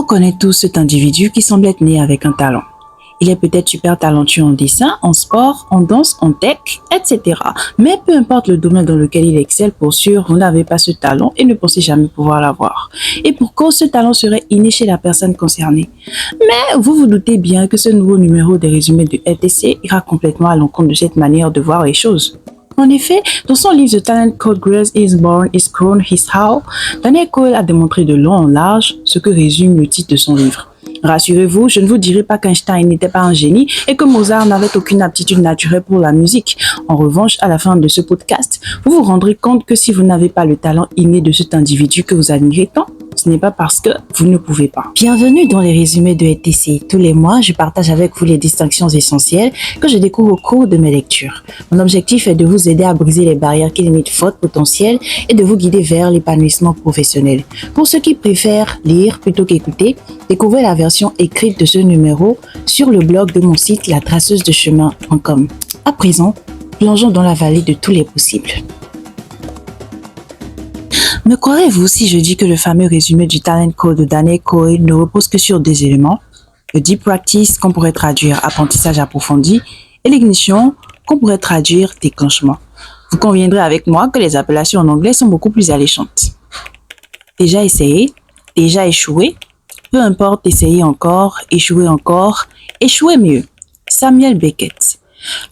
On connaît tous cet individu qui semble être né avec un talent. Il est peut-être super talentueux en dessin, en sport, en danse, en tech, etc. Mais peu importe le domaine dans lequel il excelle, pour sûr, vous n'avez pas ce talent et ne pensez jamais pouvoir l'avoir. Et pour cause, ce talent serait inné chez la personne concernée. Mais vous vous doutez bien que ce nouveau numéro des résumés de RTC ira complètement à l'encontre de cette manière de voir les choses. En effet, dans son livre The Talent Code Grows is Born, is Grown, is How, Daniel Cole a démontré de long en large ce que résume le titre de son livre. Rassurez-vous, je ne vous dirai pas qu'Einstein n'était pas un génie et que Mozart n'avait aucune aptitude naturelle pour la musique. En revanche, à la fin de ce podcast, vous vous rendrez compte que si vous n'avez pas le talent inné de cet individu que vous admirez tant, ce n'est pas parce que vous ne pouvez pas. Bienvenue dans les résumés de RTC. Tous les mois, je partage avec vous les distinctions essentielles que je découvre au cours de mes lectures. Mon objectif est de vous aider à briser les barrières qui limitent votre potentiel et de vous guider vers l'épanouissement professionnel. Pour ceux qui préfèrent lire plutôt qu'écouter, découvrez la version écrite de ce numéro sur le blog de mon site latraceuse-de-chemin.com. À présent, plongeons dans la vallée de tous les possibles. Me croirez-vous si je dis que le fameux résumé du Talent Code de Daniel Cole ne repose que sur deux éléments, le Deep Practice qu'on pourrait traduire apprentissage approfondi et l'ignition qu'on pourrait traduire déclenchement. Vous conviendrez avec moi que les appellations en anglais sont beaucoup plus alléchantes. Déjà essayé, déjà échoué, peu importe, essayez encore, échouez mieux. Samuel Beckett.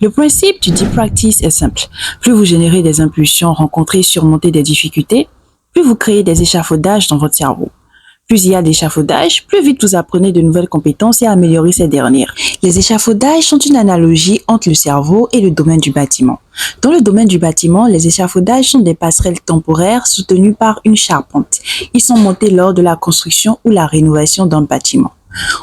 Le principe du Deep Practice est simple. Plus vous générez des impulsions, rencontrez, surmontez des difficultés, plus vous créez des échafaudages dans votre cerveau. Plus il y a d'échafaudages, plus vite vous apprenez de nouvelles compétences et améliorez ces dernières. Les échafaudages sont une analogie entre le cerveau et le domaine du bâtiment. Dans le domaine du bâtiment, les échafaudages sont des passerelles temporaires soutenues par une charpente. Ils sont montés lors de la construction ou la rénovation d'un bâtiment.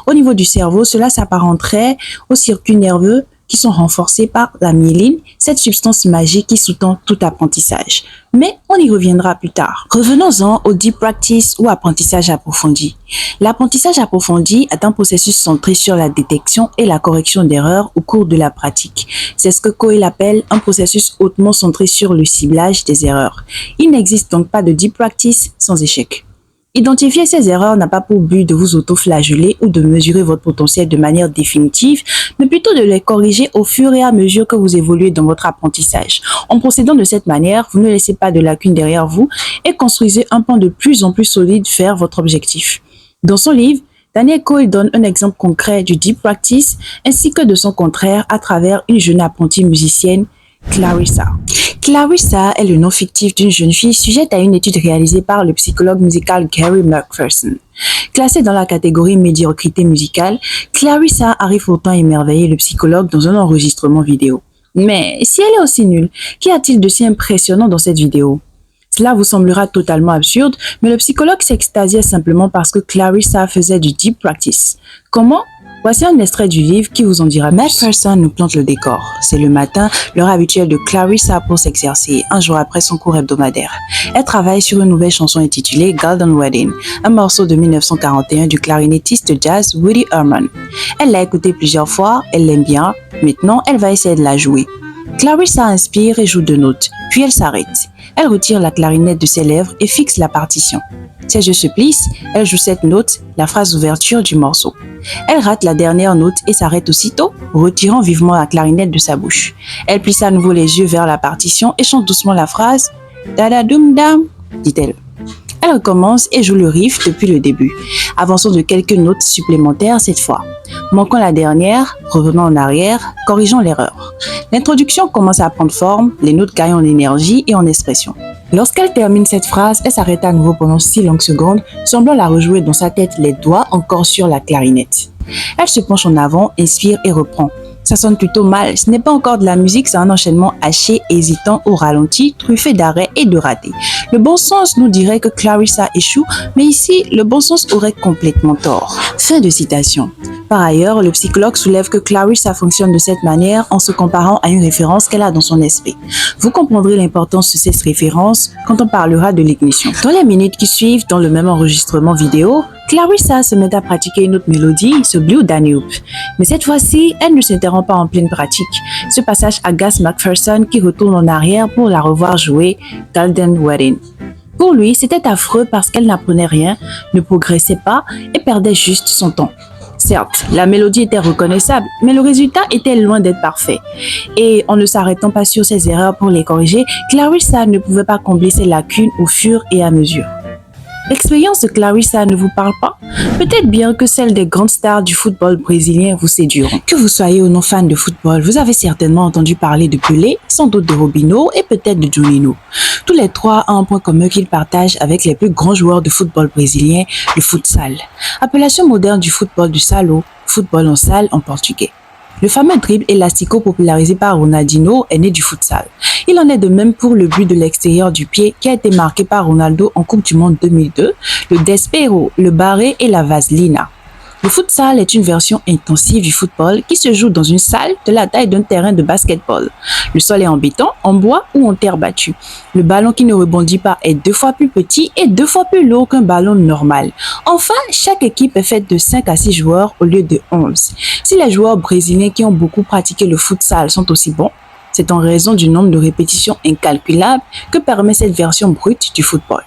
Au niveau du cerveau, cela s'apparenterait aux circuits nerveux qui sont renforcés par la myéline, cette substance magique qui sous-tend tout apprentissage. Mais on y reviendra plus tard. Revenons-en au Deep Practice ou apprentissage approfondi. L'apprentissage approfondi est un processus centré sur la détection et la correction d'erreurs au cours de la pratique. C'est ce que Cole appelle un processus hautement centré sur le ciblage des erreurs. Il n'existe donc pas de Deep Practice sans échec. Identifier ces erreurs n'a pas pour but de vous auto-flageller ou de mesurer votre potentiel de manière définitive, mais plutôt de les corriger au fur et à mesure que vous évoluez dans votre apprentissage. En procédant de cette manière, vous ne laissez pas de lacunes derrière vous et construisez un pan de plus en plus solide vers votre objectif. Dans son livre, Daniel Cole donne un exemple concret du Deep Practice ainsi que de son contraire à travers une jeune apprentie musicienne, Clarissa. Clarissa est le nom fictif d'une jeune fille sujette à une étude réalisée par le psychologue musical Gary McPherson. Classée dans la catégorie médiocrité musicale, Clarissa arrive pourtant à émerveiller le psychologue dans un enregistrement vidéo. Mais si elle est aussi nulle, qu'y a-t-il de si impressionnant dans cette vidéo? Cela vous semblera totalement absurde, mais le psychologue s'extasiait simplement parce que Clarissa faisait du Deep Practice. Comment? Voici un extrait du livre qui vous en dira plus. McPherson nous plante le décor. C'est le matin, l'heure habituelle de Clarissa pour s'exercer, un jour après son cours hebdomadaire. Elle travaille sur une nouvelle chanson intitulée Golden Wedding, un morceau de 1941 du clarinettiste de jazz Woody Herman. Elle l'a écouté plusieurs fois, elle l'aime bien, maintenant elle va essayer de la jouer. Clarissa inspire et joue 2 notes, puis elle s'arrête. Elle retire la clarinette de ses lèvres et fixe la partition. Ses yeux se plissent, elle joue cette note, la phrase d'ouverture du morceau. Elle rate la dernière note et s'arrête aussitôt, retirant vivement la clarinette de sa bouche. Elle plisse à nouveau les yeux vers la partition et chante doucement la phrase « Da-da-doum-dam », dit-elle. Elle recommence et joue le riff depuis le début, avançant de quelques notes supplémentaires cette fois. Manquant la dernière, revenant en arrière, corrigeant l'erreur. L'introduction commence à prendre forme, les notes gagnent en énergie et en expression. Lorsqu'elle termine cette phrase, elle s'arrête à nouveau pendant 6 longues secondes, semblant la rejouer dans sa tête, les doigts encore sur la clarinette. Elle se penche en avant, inspire et reprend. Ça sonne plutôt mal, ce n'est pas encore de la musique, c'est un enchaînement haché, hésitant au ralenti, truffé d'arrêts et de ratés. Le bon sens nous dirait que Clarissa échoue, mais ici, le bon sens aurait complètement tort. Fin de citation. Par ailleurs, le psychologue soulève que Clarissa fonctionne de cette manière en se comparant à une référence qu'elle a dans son esprit. Vous comprendrez l'importance de cette référence quand on parlera de l'ignition. Dans les minutes qui suivent, dans le même enregistrement vidéo, Clarissa se met à pratiquer une autre mélodie, ce Blue Danube. Mais cette fois-ci, elle ne s'interrompt pas en pleine pratique. Ce passage agace McPherson qui retourne en arrière pour la revoir jouer Golden Wedding. Pour lui, c'était affreux parce qu'elle n'apprenait rien, ne progressait pas et perdait juste son temps. Certes, la mélodie était reconnaissable, mais le résultat était loin d'être parfait. Et en ne s'arrêtant pas sur ses erreurs pour les corriger, Clarissa ne pouvait pas combler ses lacunes au fur et à mesure. L'expérience de Clarissa ne vous parle pas? Peut-être bien que celle des grandes stars du football brésilien vous séduiront. Que vous soyez ou non fan de football, vous avez certainement entendu parler de Pelé, sans doute de Robinho et peut-être de Juninho. Tous les trois ont un point commun qu'ils partagent avec les plus grands joueurs de football brésilien, le futsal. Appellation moderne du football du salo, football en salle en portugais. Le fameux dribble élastico popularisé par Ronaldinho est né du futsal. Il en est de même pour le but de l'extérieur du pied qui a été marqué par Ronaldo en Coupe du Monde 2002, le Despero, le barré et la vaselina. Le futsal est une version intensive du football qui se joue dans une salle de la taille d'un terrain de basketball. Le sol est en béton, en bois ou en terre battue. Le ballon qui ne rebondit pas est 2 fois plus petit et 2 fois plus lourd qu'un ballon normal. Enfin, chaque équipe est faite de 5 à 6 joueurs au lieu de 11. Si les joueurs brésiliens qui ont beaucoup pratiqué le futsal sont aussi bons, c'est en raison du nombre de répétitions incalculables que permet cette version brute du football.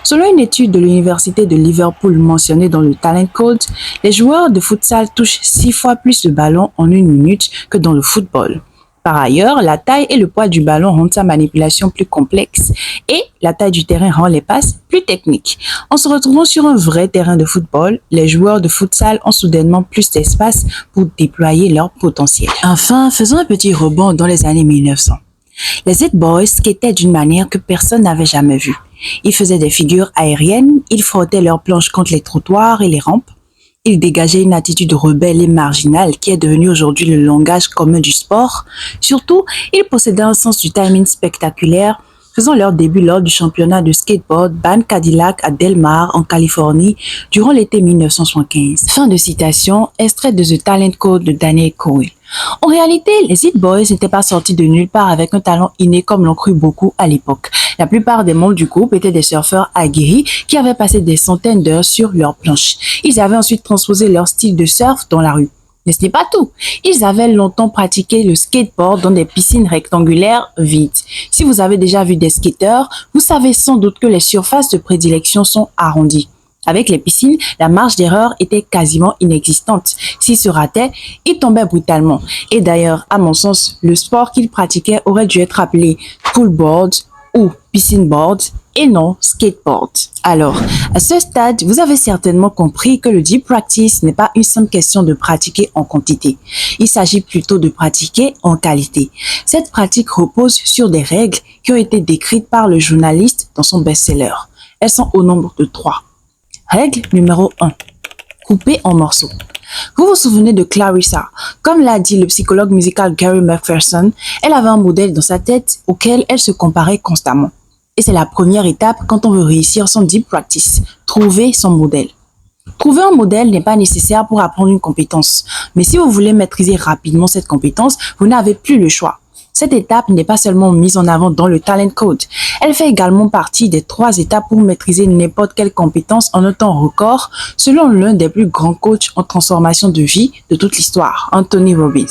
Selon une étude de l'université de Liverpool mentionnée dans le Talent Code, les joueurs de futsal touchent 6 fois plus le ballon en 1 minute que dans le football. Par ailleurs, la taille et le poids du ballon rendent sa manipulation plus complexe et la taille du terrain rend les passes plus techniques. En se retrouvant sur un vrai terrain de football, les joueurs de futsal ont soudainement plus d'espace pour déployer leur potentiel. Enfin, faisons un petit rebond dans les années 1900. Les Z-Boys skataient d'une manière que personne n'avait jamais vue. Ils faisaient des figures aériennes, ils frottaient leurs planches contre les trottoirs et les rampes. Ils dégageaient une attitude rebelle et marginale qui est devenue aujourd'hui le langage commun du sport. Surtout, ils possédaient un sens du timing spectaculaire, faisant leur début lors du championnat de skateboard Ban Cadillac à Del Mar, en Californie, durant l'été 1975. Fin de citation, extrait de The Talent Code de Daniel Coyle. En réalité, les It Boys n'étaient pas sortis de nulle part avec un talent inné comme l'ont cru beaucoup à l'époque. La plupart des membres du groupe étaient des surfeurs aguerris qui avaient passé des centaines d'heures sur leur planche. Ils avaient ensuite transposé leur style de surf dans la rue. Mais ce n'est pas tout. Ils avaient longtemps pratiqué le skateboard dans des piscines rectangulaires vides. Si vous avez déjà vu des skateurs, vous savez sans doute que les surfaces de prédilection sont arrondies. Avec les piscines, la marge d'erreur était quasiment inexistante. S'ils se rataient, ils tombaient brutalement. Et d'ailleurs, à mon sens, le sport qu'ils pratiquaient aurait dû être appelé poolboard ou piscineboard et non skateboard. Alors, à ce stade, vous avez certainement compris que le deep practice n'est pas une simple question de pratiquer en quantité. Il s'agit plutôt de pratiquer en qualité. Cette pratique repose sur des règles qui ont été décrites par le journaliste dans son best-seller. Elles sont au nombre de 3. Règle numéro 1. Couper en morceaux. Vous vous souvenez de Clarissa? Comme l'a dit le psychologue musical Gary McPherson, elle avait un modèle dans sa tête auquel elle se comparait constamment. Et c'est la première étape quand on veut réussir son deep practice, trouver son modèle. Trouver un modèle n'est pas nécessaire pour apprendre une compétence, mais si vous voulez maîtriser rapidement cette compétence, vous n'avez plus le choix. Cette étape n'est pas seulement mise en avant dans le Talent Code, elle fait également partie des 3 étapes pour maîtriser n'importe quelle compétence en un temps record, selon l'un des plus grands coachs en transformation de vie de toute l'histoire, Anthony Robbins.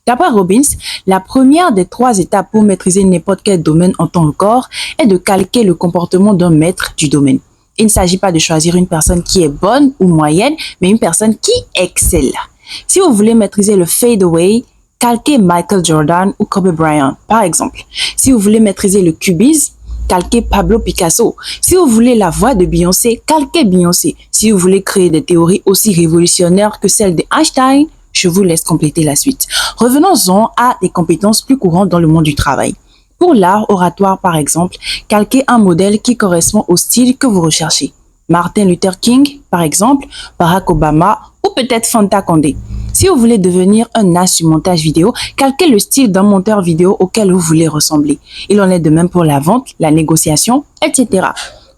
D'après Robbins, la première des 3 étapes pour maîtriser n'importe quel domaine en temps record est de calquer le comportement d'un maître du domaine. Il ne s'agit pas de choisir une personne qui est bonne ou moyenne, mais une personne qui excelle. Si vous voulez maîtriser le fadeaway, calquez Michael Jordan ou Kobe Bryant, par exemple. Si vous voulez maîtriser le cubisme, calquez Pablo Picasso. Si vous voulez la voix de Beyoncé, calquez Beyoncé. Si vous voulez créer des théories aussi révolutionnaires que celles d'Einstein, je vous laisse compléter la suite. Revenons-en à des compétences plus courantes dans le monde du travail. Pour l'art oratoire, par exemple, calquez un modèle qui correspond au style que vous recherchez. Martin Luther King, par exemple, Barack Obama ou peut-être Fanta Condé. Si vous voulez devenir un as du montage vidéo, calquez le style d'un monteur vidéo auquel vous voulez ressembler. Il en est de même pour la vente, la négociation, etc.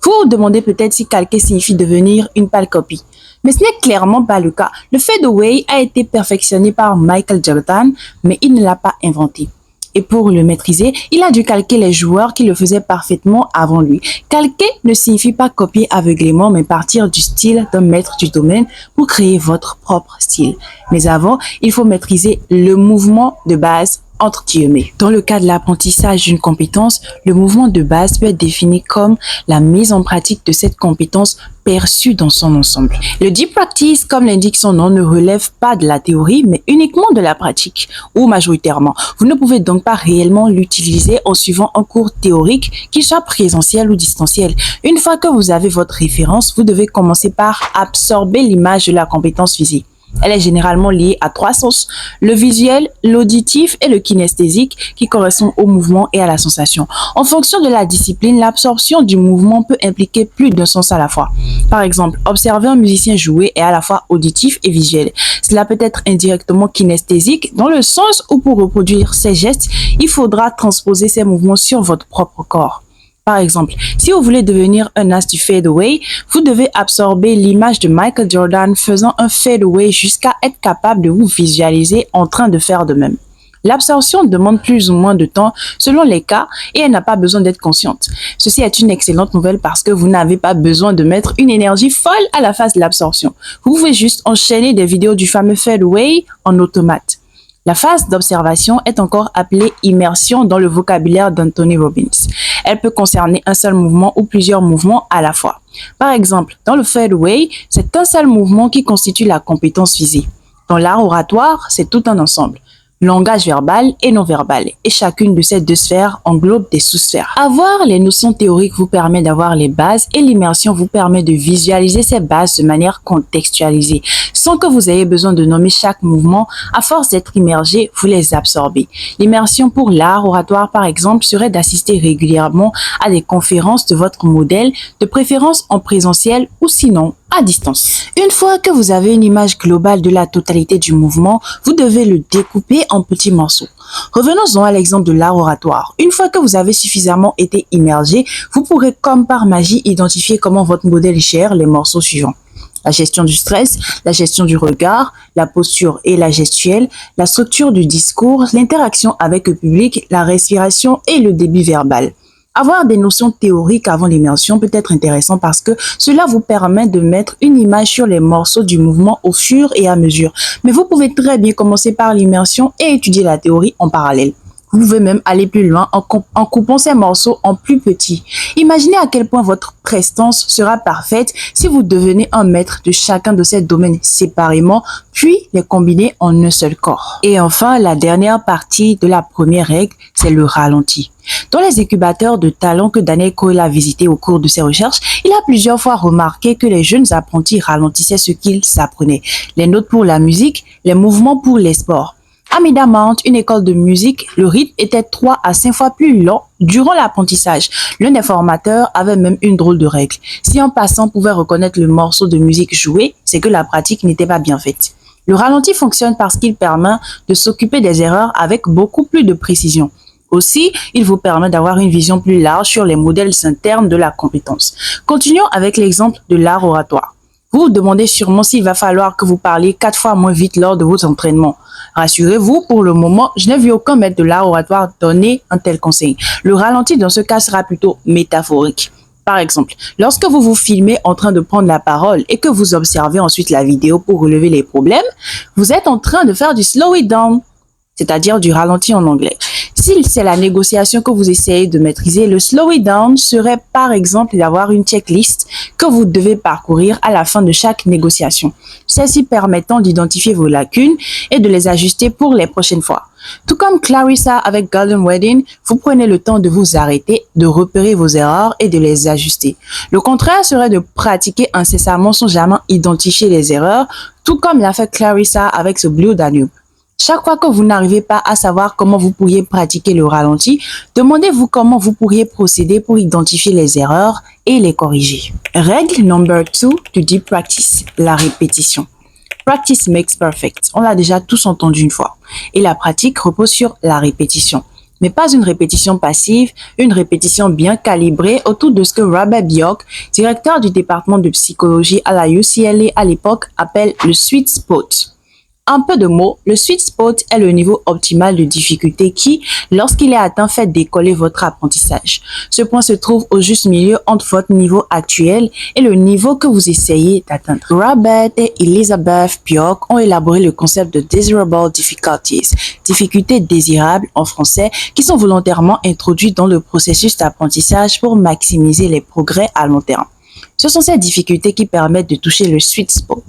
Vous vous demandez peut-être si calquer signifie devenir une pâle copie. Mais ce n'est clairement pas le cas. Le fadeaway a été perfectionné par Michael Jordan, mais il ne l'a pas inventé. Et pour le maîtriser, il a dû calquer les joueurs qui le faisaient parfaitement avant lui. Calquer ne signifie pas copier aveuglément, mais partir du style d'un maître du domaine pour créer votre propre style. Mais avant, il faut maîtriser le mouvement de base entre guillemets. Dans le cas de l'apprentissage d'une compétence, le mouvement de base peut être défini comme la mise en pratique de cette compétence perçue dans son ensemble. Le deep practice, comme l'indique son nom, ne relève pas de la théorie, mais uniquement de la pratique, ou majoritairement. Vous ne pouvez donc pas réellement l'utiliser en suivant un cours théorique, qu'il soit présentiel ou distanciel. Une fois que vous avez votre référence, vous devez commencer par absorber l'image de la compétence physique. Elle est généralement liée à 3 sens, le visuel, l'auditif et le kinesthésique qui correspondent au mouvement et à la sensation. En fonction de la discipline, l'absorption du mouvement peut impliquer plus d'un sens à la fois. Par exemple, observer un musicien jouer est à la fois auditif et visuel. Cela peut être indirectement kinesthésique dans le sens où pour reproduire ces gestes, il faudra transposer ces mouvements sur votre propre corps. Par exemple, si vous voulez devenir un as du fadeaway, vous devez absorber l'image de Michael Jordan faisant un fadeaway jusqu'à être capable de vous visualiser en train de faire de même. L'absorption demande plus ou moins de temps selon les cas et elle n'a pas besoin d'être consciente. Ceci est une excellente nouvelle parce que vous n'avez pas besoin de mettre une énergie folle à la phase de l'absorption. Vous pouvez juste enchaîner des vidéos du fameux fadeaway en automate. La phase d'observation est encore appelée immersion dans le vocabulaire d'Anthony Robbins. Elle peut concerner un seul mouvement ou plusieurs mouvements à la fois. Par exemple, dans le fadeaway, c'est un seul mouvement qui constitue la compétence physique. Dans l'art oratoire, c'est tout un ensemble. Langage verbal et non verbal, et chacune de ces deux sphères englobe des sous-sphères. Avoir les notions théoriques vous permet d'avoir les bases et l'immersion vous permet de visualiser ces bases de manière contextualisée, sans que vous ayez besoin de nommer chaque mouvement. À force d'être immergé, vous les absorbez. L'immersion pour l'art oratoire, par exemple, serait d'assister régulièrement à des conférences de votre modèle, de préférence en présentiel ou sinon à distance. Une fois que vous avez une image globale de la totalité du mouvement, vous devez le découper en petits morceaux. Revenons-en à l'exemple de l'art oratoire. Une fois que vous avez suffisamment été immergé, vous pourrez comme par magie identifier comment votre modèle gère les morceaux suivants. La gestion du stress, la gestion du regard, la posture et la gestuelle, la structure du discours, l'interaction avec le public, la respiration et le débit verbal. Avoir des notions théoriques avant l'immersion peut être intéressant parce que cela vous permet de mettre une image sur les morceaux du mouvement au fur et à mesure. Mais vous pouvez très bien commencer par l'immersion et étudier la théorie en parallèle. Vous pouvez même aller plus loin en coupant ces morceaux en plus petits. Imaginez à quel point votre prestance sera parfaite si vous devenez un maître de chacun de ces domaines séparément, puis les combiner en un seul corps. Et enfin, la dernière partie de la première règle, c'est le ralenti. Dans les incubateurs de talent que Daniel Coyle a visité au cours de ses recherches, il a plusieurs fois remarqué que les jeunes apprentis ralentissaient ce qu'ils apprenaient. Les notes pour la musique, les mouvements pour les sports. À Meadowmount, une école de musique, le rythme était 3 à 5 fois plus lent durant l'apprentissage. L'un des formateurs avait même une drôle de règle. Si un passant pouvait reconnaître le morceau de musique joué, c'est que la pratique n'était pas bien faite. Le ralenti fonctionne parce qu'il permet de s'occuper des erreurs avec beaucoup plus de précision. Aussi, il vous permet d'avoir une vision plus large sur les modèles internes de la compétence. Continuons avec l'exemple de l'art oratoire. Vous vous demandez sûrement s'il va falloir que vous parliez 4 fois moins vite lors de vos entraînements. Rassurez-vous, pour le moment, je n'ai vu aucun maître de l'art oratoire donner un tel conseil. Le ralenti dans ce cas sera plutôt métaphorique. Par exemple, lorsque vous vous filmez en train de prendre la parole et que vous observez ensuite la vidéo pour relever les problèmes, vous êtes en train de faire du slow it down, c'est-à-dire du ralenti en anglais. Si c'est la négociation que vous essayez de maîtriser, le slow it down serait par exemple d'avoir une checklist que vous devez parcourir à la fin de chaque négociation. Celle-ci permettant d'identifier vos lacunes et de les ajuster pour les prochaines fois. Tout comme Clarissa avec Golden Wedding, vous prenez le temps de vous arrêter, de repérer vos erreurs et de les ajuster. Le contraire serait de pratiquer incessamment sans jamais identifier les erreurs, tout comme l'a fait Clarissa avec ce Blue Danube. Chaque fois que vous n'arrivez pas à savoir comment vous pourriez pratiquer le ralenti, demandez-vous comment vous pourriez procéder pour identifier les erreurs et les corriger. Règle number 2 du Deep Practice, la répétition. Practice makes perfect. On l'a déjà tous entendu une fois. Et la pratique repose sur la répétition. Mais pas une répétition passive, une répétition bien calibrée autour de ce que Robert Bjork, directeur du département de psychologie à la UCLA à l'époque, appelle le sweet spot. Un peu de mots, le sweet spot est le niveau optimal de difficulté qui, lorsqu'il est atteint, fait décoller votre apprentissage. Ce point se trouve au juste milieu entre votre niveau actuel et le niveau que vous essayez d'atteindre. Robert et Elizabeth Bjork ont élaboré le concept de desirable difficulties, difficultés désirables en français, qui sont volontairement introduites dans le processus d'apprentissage pour maximiser les progrès à long terme. Ce sont ces difficultés qui permettent de toucher le sweet spot.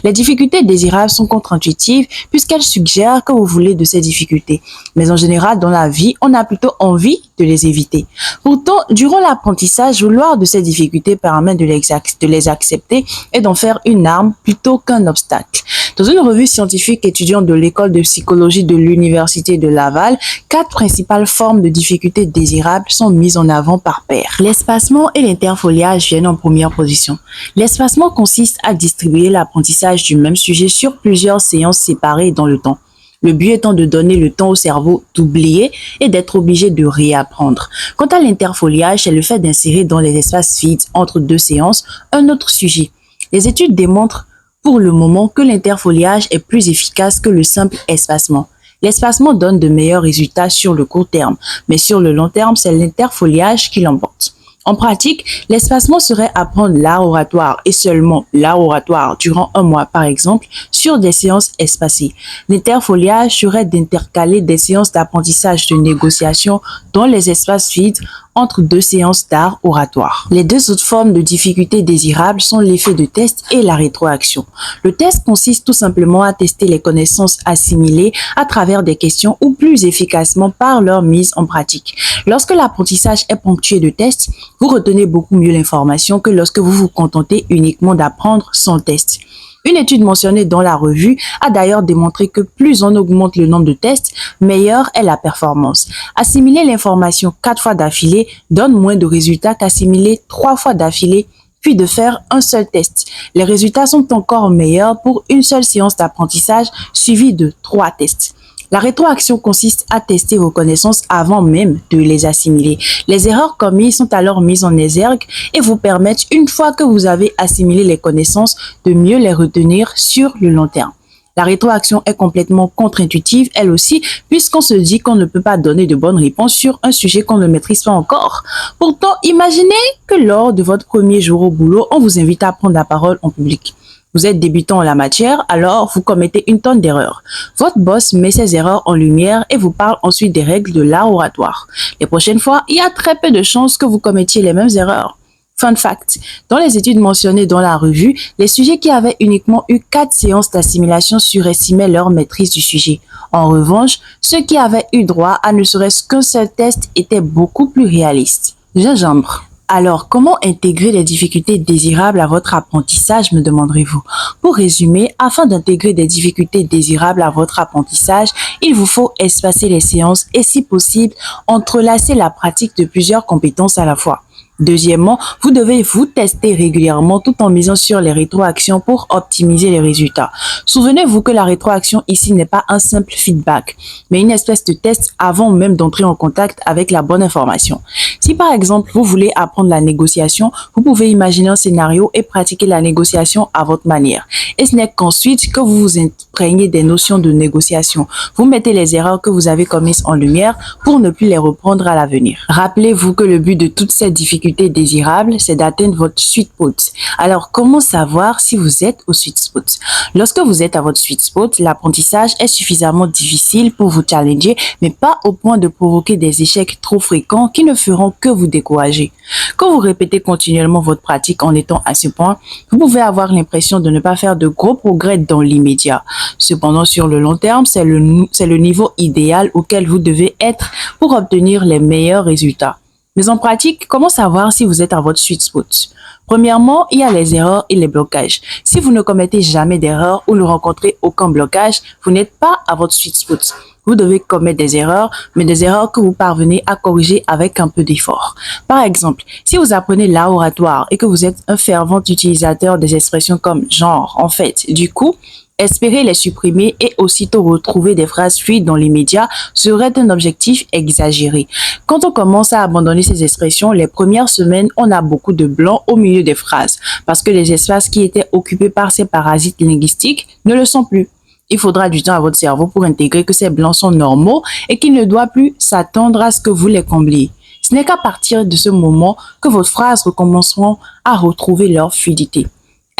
Les difficultés désirables sont contre-intuitives puisqu'elles suggèrent que vous voulez de ces difficultés. Mais en général, dans la vie, on a plutôt envie de les éviter. Pourtant, durant l'apprentissage, vouloir de ces difficultés permet de les accepter et d'en faire une arme plutôt qu'un obstacle. Dans une revue scientifique étudiante de l'école de psychologie de l'Université de Laval, 4 principales formes de difficultés désirables sont mises en avant par pair. L'espacement et l'interfoliage viennent en première position. L'espacement consiste à distribuer l'apprentissage du même sujet sur plusieurs séances séparées dans le temps. Le but étant de donner le temps au cerveau d'oublier et d'être obligé de réapprendre. Quant à l'interfoliage, c'est le fait d'insérer dans les espaces vides entre 2 séances un autre sujet. Les études démontrent pour le moment que l'interfoliage est plus efficace que le simple espacement. L'espacement donne de meilleurs résultats sur le court terme, mais sur le long terme, c'est l'interfoliage qui l'emporte. En pratique, l'espacement serait apprendre l'art oratoire et seulement l'art oratoire durant 1 mois par exemple sur des séances espacées. L'interfoliage serait d'intercaler des séances d'apprentissage de négociation dans les espaces vides entre 2 séances d'art oratoire. Les 2 autres formes de difficultés désirables sont l'effet de test et la rétroaction. Le test consiste tout simplement à tester les connaissances assimilées à travers des questions ou plus efficacement par leur mise en pratique. Lorsque l'apprentissage est ponctué de tests, vous retenez beaucoup mieux l'information que lorsque vous vous contentez uniquement d'apprendre sans test. Une étude mentionnée dans la revue a d'ailleurs démontré que plus on augmente le nombre de tests, meilleure est la performance. Assimiler l'information 4 fois d'affilée donne moins de résultats qu'assimiler 3 fois d'affilée puis de faire un seul test. Les résultats sont encore meilleurs pour une seule séance d'apprentissage suivie de 3 tests. La rétroaction consiste à tester vos connaissances avant même de les assimiler. Les erreurs commises sont alors mises en exergue et vous permettent, une fois que vous avez assimilé les connaissances, de mieux les retenir sur le long terme. La rétroaction est complètement contre-intuitive, elle aussi, puisqu'on se dit qu'on ne peut pas donner de bonnes réponses sur un sujet qu'on ne maîtrise pas encore. Pourtant, imaginez que lors de votre premier jour au boulot, on vous invite à prendre la parole en public. Vous êtes débutant en la matière, alors vous commettez une tonne d'erreurs. Votre boss met ces erreurs en lumière et vous parle ensuite des règles de l'art oratoire. Les prochaines fois, il y a très peu de chances que vous commettiez les mêmes erreurs. Fun fact, dans les études mentionnées dans la revue, les sujets qui avaient uniquement eu 4 séances d'assimilation surestimaient leur maîtrise du sujet. En revanche, ceux qui avaient eu droit à ne serait-ce qu'un seul test étaient beaucoup plus réalistes. Gingembre. Alors, comment intégrer les difficultés désirables à votre apprentissage, me demanderez-vous? Pour résumer, afin d'intégrer des difficultés désirables à votre apprentissage, il vous faut espacer les séances et, si possible, entrelacer la pratique de plusieurs compétences à la fois. Deuxièmement, vous devez vous tester régulièrement tout en misant sur les rétroactions pour optimiser les résultats. Souvenez-vous que la rétroaction ici n'est pas un simple feedback, mais une espèce de test avant même d'entrer en contact avec la bonne information. Si par exemple, vous voulez apprendre la négociation, vous pouvez imaginer un scénario et pratiquer la négociation à votre manière. Et ce n'est qu'ensuite que vous vous imprégnez des notions de négociation. Vous mettez les erreurs que vous avez commises en lumière pour ne plus les reprendre à l'avenir. Rappelez-vous que le but de toutes ces difficultés désirable, c'est d'atteindre votre sweet spot. Alors, comment savoir si vous êtes au sweet spot? Lorsque vous êtes à votre sweet spot, l'apprentissage est suffisamment difficile pour vous challenger, mais pas au point de provoquer des échecs trop fréquents qui ne feront que vous décourager. Quand vous répétez continuellement votre pratique en étant à ce point, vous pouvez avoir l'impression de ne pas faire de gros progrès dans l'immédiat. Cependant, sur le long terme, c'est le niveau idéal auquel vous devez être pour obtenir les meilleurs résultats. Mais en pratique, comment savoir si vous êtes à votre sweet spot? Premièrement, il y a les erreurs et les blocages. Si vous ne commettez jamais d'erreurs ou ne rencontrez aucun blocage, vous n'êtes pas à votre sweet spot. Vous devez commettre des erreurs, mais des erreurs que vous parvenez à corriger avec un peu d'effort. Par exemple, si vous apprenez l'art oratoire et que vous êtes un fervent utilisateur des expressions comme genre, en fait, du coup, espérer les supprimer et aussitôt retrouver des phrases fluides dans l'immédiat serait un objectif exagéré. Quand on commence à abandonner ces expressions, les premières semaines, on a beaucoup de blanc au milieu des phrases parce que les espaces qui étaient occupés par ces parasites linguistiques ne le sont plus. Il faudra du temps à votre cerveau pour intégrer que ces blancs sont normaux et qu'il ne doit plus s'attendre à ce que vous les combliez. Ce n'est qu'à partir de ce moment que vos phrases recommenceront à retrouver leur fluidité.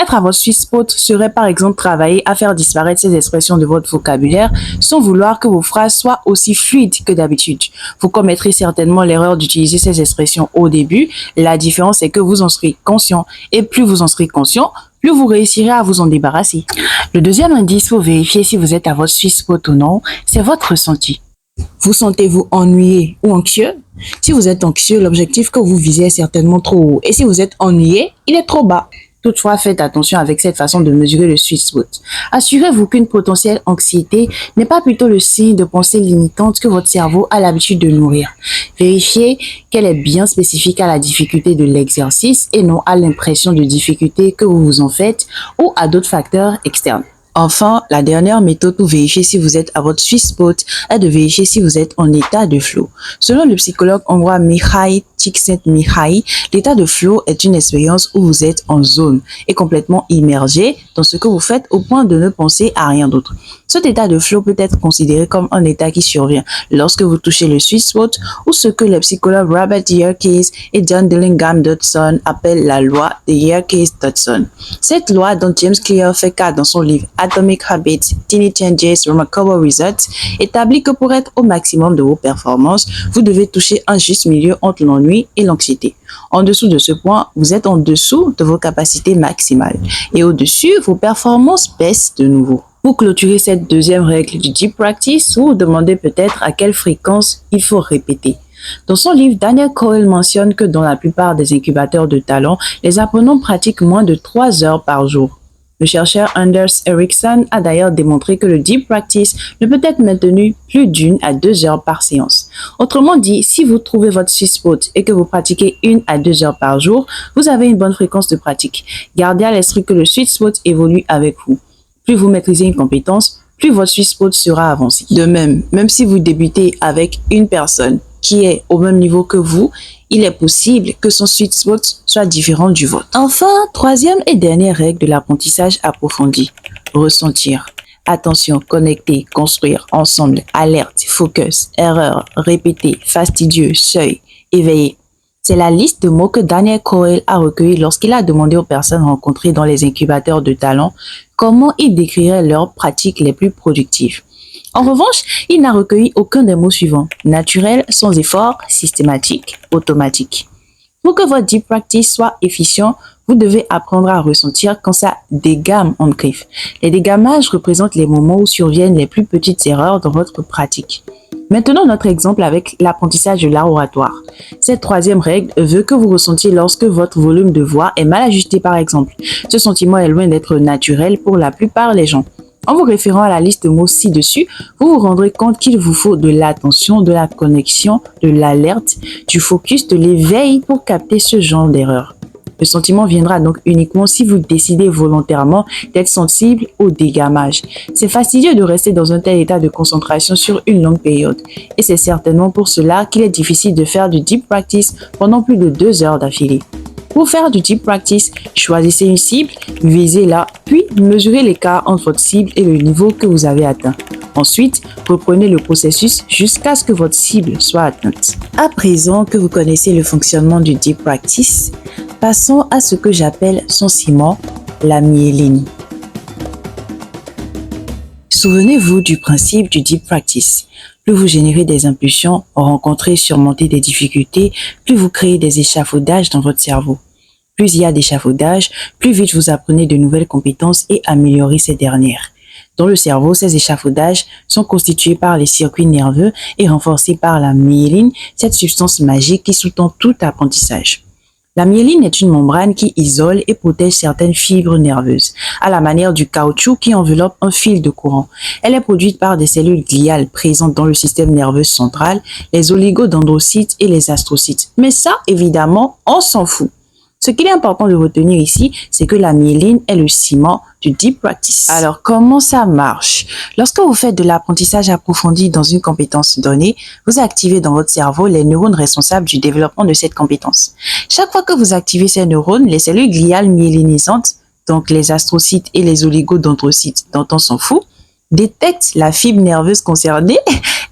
Être à votre sweet spot serait par exemple travailler à faire disparaître ces expressions de votre vocabulaire sans vouloir que vos phrases soient aussi fluides que d'habitude. Vous commettrez certainement l'erreur d'utiliser ces expressions au début. La différence est que vous en serez conscient et plus vous en serez conscient, plus vous réussirez à vous en débarrasser. Le deuxième indice pour vérifier si vous êtes à votre sweet spot ou non, c'est votre ressenti. Vous sentez-vous ennuyé ou anxieux? Si vous êtes anxieux, l'objectif que vous visez est certainement trop haut. Et si vous êtes ennuyé, il est trop bas. Toutefois, faites attention avec cette façon de mesurer le sweet spot. Assurez-vous qu'une potentielle anxiété n'est pas plutôt le signe de pensées limitantes que votre cerveau a l'habitude de nourrir. Vérifiez qu'elle est bien spécifique à la difficulté de l'exercice et non à l'impression de difficulté que vous vous en faites ou à d'autres facteurs externes. Enfin, la dernière méthode pour vérifier si vous êtes à votre sweet spot est de vérifier si vous êtes en état de flow. Selon le psychologue hongrois Mihaly Csikszentmihalyi, l'état de flow est une expérience où vous êtes en zone et complètement immergé dans ce que vous faites au point de ne penser à rien d'autre. Cet état de flow peut être considéré comme un état qui survient lorsque vous touchez le sweet spot ou ce que les psychologues Robert Yerkes et John Dillingham-Dodson appellent la loi de Yerkes-Dodson. Cette loi, dont James Clear fait cas dans son livre Atomic Habits, Tiny Changes, Remarkable Results, établit que pour être au maximum de vos performances, vous devez toucher un juste milieu entre l'ennui et l'anxiété. En dessous de ce point, vous êtes en dessous de vos capacités maximales. Et au-dessus, vos performances baissent de nouveau. Pour clôturer cette deuxième règle du Deep Practice, vous vous demandez peut-être à quelle fréquence il faut répéter. Dans son livre, Daniel Coyle mentionne que dans la plupart des incubateurs de talent, les apprenants pratiquent moins de 3 heures par jour. Le chercheur Anders Ericsson a d'ailleurs démontré que le Deep Practice ne peut être maintenu plus d'1 à 2 heures par séance. Autrement dit, si vous trouvez votre sweet spot et que vous pratiquez 1 à 2 heures par jour, vous avez une bonne fréquence de pratique. Gardez à l'esprit que le sweet spot évolue avec vous. Plus vous maîtrisez une compétence, plus votre sweet spot sera avancé. De même si vous débutez avec une personne qui est au même niveau que vous, il est possible que son sweet spot soit différent du vôtre. Enfin, troisième et dernière règle de l'apprentissage approfondi, ressentir. Attention, connecter, construire, ensemble, alerte, focus, erreur, répéter, fastidieux, seuil, éveiller. C'est la liste de mots que Daniel Coyle a recueillis lorsqu'il a demandé aux personnes rencontrées dans les incubateurs de talent comment ils décriraient leurs pratiques les plus productives. En revanche, il n'a recueilli aucun des mots suivants: naturel, sans effort, systématique, automatique. Pour que votre Deep Practice soit efficient, vous devez apprendre à ressentir quand ça dégamme en griffe. Les dégammages représentent les moments où surviennent les plus petites erreurs dans votre pratique. Maintenant, notre exemple avec l'apprentissage de l'art oratoire. Cette troisième règle veut que vous ressentiez lorsque votre volume de voix est mal ajusté par exemple. Ce sentiment est loin d'être naturel pour la plupart des gens. En vous référant à la liste de mots ci-dessus, vous vous rendrez compte qu'il vous faut de l'attention, de la connexion, de l'alerte, du focus, de l'éveil pour capter ce genre d'erreur. Le sentiment viendra donc uniquement si vous décidez volontairement d'être sensible au dégammage. C'est fastidieux de rester dans un tel état de concentration sur une longue période. Et c'est certainement pour cela qu'il est difficile de faire du Deep Practice pendant plus de 2 heures d'affilée. Pour faire du Deep Practice, choisissez une cible, visez-la, puis mesurez l'écart entre votre cible et le niveau que vous avez atteint. Ensuite, reprenez le processus jusqu'à ce que votre cible soit atteinte. À présent que vous connaissez le fonctionnement du Deep Practice, passons à ce que j'appelle son ciment, la myéline. Souvenez-vous du principe du Deep Practice. Plus vous générez des impulsions, rencontrez, surmontez des difficultés, plus vous créez des échafaudages dans votre cerveau. Plus il y a d'échafaudages, plus vite vous apprenez de nouvelles compétences et améliorez ces dernières. Dans le cerveau, ces échafaudages sont constitués par les circuits nerveux et renforcés par la myéline, cette substance magique qui sous-tend tout apprentissage. La myéline est une membrane qui isole et protège certaines fibres nerveuses, à la manière du caoutchouc qui enveloppe un fil de courant. Elle est produite par des cellules gliales présentes dans le système nerveux central, les oligodendrocytes et les astrocytes. Mais ça, évidemment, on s'en fout. Ce qu'il est important de retenir ici, c'est que la myéline est le ciment du Deep Practice. Alors, comment ça marche? Lorsque vous faites de l'apprentissage approfondi dans une compétence donnée, vous activez dans votre cerveau les neurones responsables du développement de cette compétence. Chaque fois que vous activez ces neurones, les cellules gliales myélinisantes, donc les astrocytes et les oligodendrocytes dont on s'en fout, détecte la fibre nerveuse concernée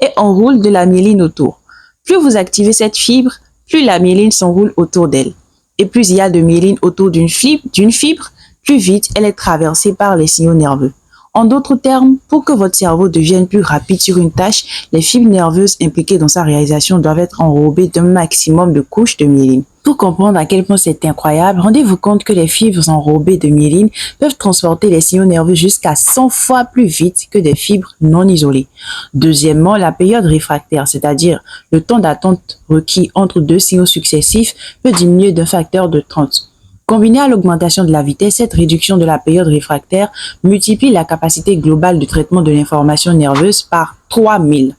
et enroule de la myéline autour. Plus vous activez cette fibre, plus la myéline s'enroule autour d'elle. Et plus il y a de myéline autour d'une fibre, plus vite elle est traversée par les signaux nerveux. En d'autres termes, pour que votre cerveau devienne plus rapide sur une tâche, les fibres nerveuses impliquées dans sa réalisation doivent être enrobées d'un maximum de couches de myéline. Pour comprendre à quel point c'est incroyable, rendez-vous compte que les fibres enrobées de myéline peuvent transporter les signaux nerveux jusqu'à 100 fois plus vite que des fibres non isolées. Deuxièmement, la période réfractaire, c'est-à-dire le temps d'attente requis entre deux signaux successifs, peut diminuer d'un facteur de 30. Combinée à l'augmentation de la vitesse, cette réduction de la période réfractaire multiplie la capacité globale de traitement de l'information nerveuse par 3000.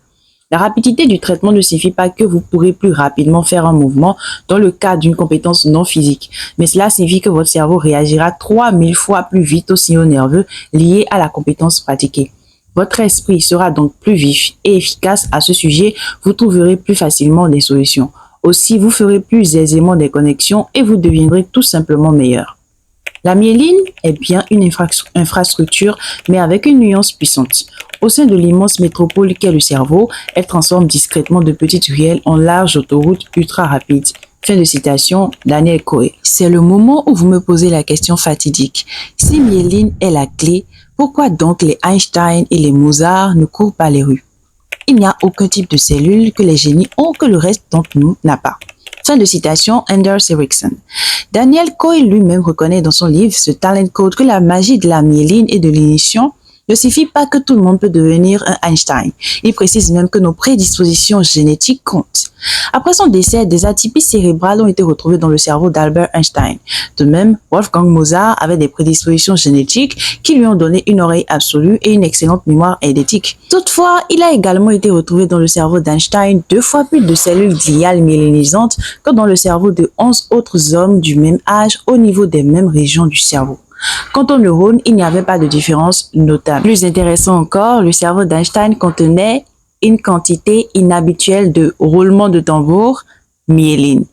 La rapidité du traitement ne signifie pas que vous pourrez plus rapidement faire un mouvement dans le cadre d'une compétence non physique, mais cela signifie que votre cerveau réagira 3000 fois plus vite aux signaux nerveux liés à la compétence pratiquée. Votre esprit sera donc plus vif et efficace à ce sujet, vous trouverez plus facilement des solutions. Aussi, vous ferez plus aisément des connexions et vous deviendrez tout simplement meilleur. La myéline est bien une infrastructure, mais avec une nuance puissante. Au sein de l'immense métropole qu'est le cerveau, elle transforme discrètement de petites ruelles en larges autoroutes ultra rapides. Fin de citation, Daniel Cohen. C'est le moment où vous me posez la question fatidique. Si myéline est la clé, pourquoi donc les Einstein et les Mozart ne courent pas les rues? Il n'y a aucun type de cellule que les génies ont que le reste d'entre nous n'a pas. Fin de citation, Anders Ericsson. Daniel Cohen lui-même reconnaît dans son livre The Talent Code que la magie de la myéline et de l'initiation ne suffit pas que tout le monde peut devenir un Einstein. Il précise même que nos prédispositions génétiques comptent. Après son décès, des atypies cérébrales ont été retrouvées dans le cerveau d'Albert Einstein. De même, Wolfgang Mozart avait des prédispositions génétiques qui lui ont donné une oreille absolue et une excellente mémoire eidétique. Toutefois, il a également été retrouvé dans le cerveau d'Einstein 2 fois plus de cellules gliales myélinisantes que dans le cerveau de 11 autres hommes du même âge au niveau des mêmes régions du cerveau. Quant aux neurones, il n'y avait pas de différence notable. Plus intéressant encore, le cerveau d'Einstein contenait une quantité inhabituelle de roulement de tambour, myéline.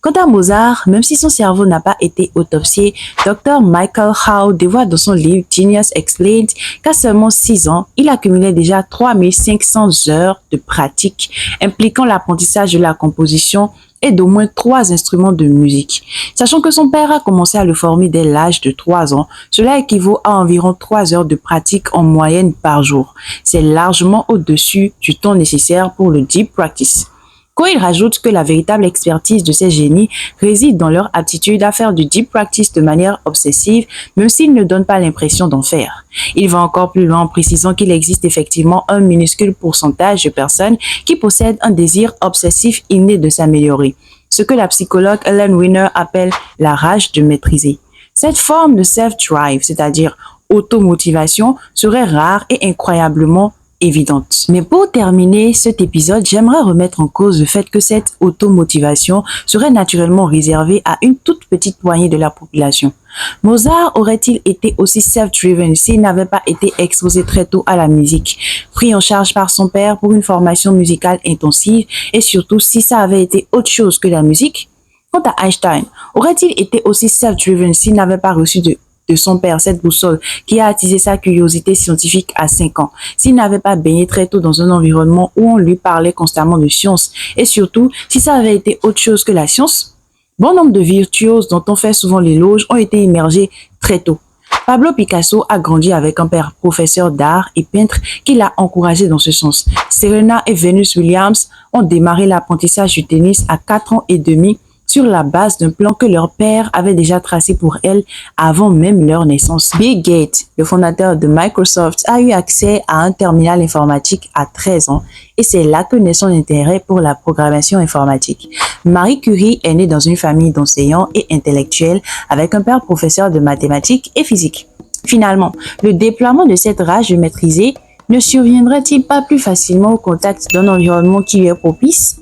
Quant à Mozart, même si son cerveau n'a pas été autopsié, Dr. Michael Howe dévoile dans son livre Genius Explained qu'à seulement 6 ans, il accumulait déjà 3500 heures de pratique impliquant l'apprentissage de la composition et d'au moins 3 instruments de musique. Sachant que son père a commencé à le former dès l'âge de 3 ans, cela équivaut à environ 3 heures de pratique en moyenne par jour. C'est largement au-dessus du temps nécessaire pour le deep practice. Cohen rajoute que la véritable expertise de ces génies réside dans leur aptitude à faire du deep practice de manière obsessive, même s'ils ne donnent pas l'impression d'en faire. Il va encore plus loin en précisant qu'il existe effectivement un minuscule pourcentage de personnes qui possèdent un désir obsessif inné de s'améliorer, ce que la psychologue Ellen Wiener appelle la rage de maîtriser. Cette forme de self-drive, c'est-à-dire automotivation, serait rare et incroyablement évidente. Mais pour terminer cet épisode, j'aimerais remettre en cause le fait que cette automotivation serait naturellement réservée à une toute petite poignée de la population. Mozart aurait-il été aussi self-driven s'il n'avait pas été exposé très tôt à la musique, pris en charge par son père pour une formation musicale intensive et surtout si ça avait été autre chose que la musique? Quant à Einstein, aurait-il été aussi self-driven s'il n'avait pas reçu de son père, cette boussole qui a attisé sa curiosité scientifique à 5 ans, s'il n'avait pas baigné très tôt dans un environnement où on lui parlait constamment de science, et surtout, si ça avait été autre chose que la science? Bon nombre de virtuoses dont on fait souvent l'éloge ont été immergés très tôt. Pablo Picasso a grandi avec un père professeur d'art et peintre qui l'a encouragé dans ce sens. Serena et Venus Williams ont démarré l'apprentissage du tennis à 4 ans et demi sur la base d'un plan que leur père avait déjà tracé pour elles avant même leur naissance. Bill Gates, le fondateur de Microsoft, a eu accès à un terminal informatique à 13 ans et c'est là que naît son intérêt pour la programmation informatique. Marie Curie est née dans une famille d'enseignants et intellectuels avec un père professeur de mathématiques et physique. Finalement, le déploiement de cette rage de maîtriser ne surviendrait-il pas plus facilement au contact d'un environnement qui lui est propice?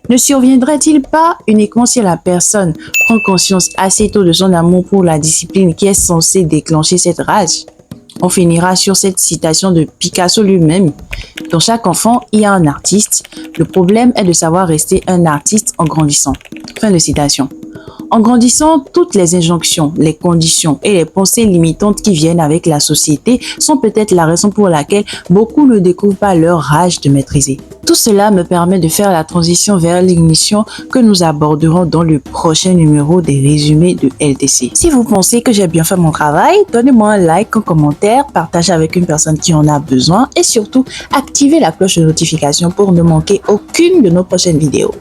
Ne surviendrait-il pas uniquement si la personne prend conscience assez tôt de son amour pour la discipline qui est censée déclencher cette rage? On finira sur cette citation de Picasso lui-même. Dans chaque enfant, il y a un artiste. Le problème est de savoir rester un artiste en grandissant. Fin de citation. En grandissant, toutes les injonctions, les conditions et les pensées limitantes qui viennent avec la société sont peut-être la raison pour laquelle beaucoup ne découvrent pas leur rage de maîtriser. Tout cela me permet de faire la transition vers l'ignition que nous aborderons dans le prochain numéro des résumés de LTC. Si vous pensez que j'ai bien fait mon travail, donnez-moi un like, un commentaire, partagez avec une personne qui en a besoin et surtout, activez la cloche de notification pour ne manquer aucune de nos prochaines vidéos.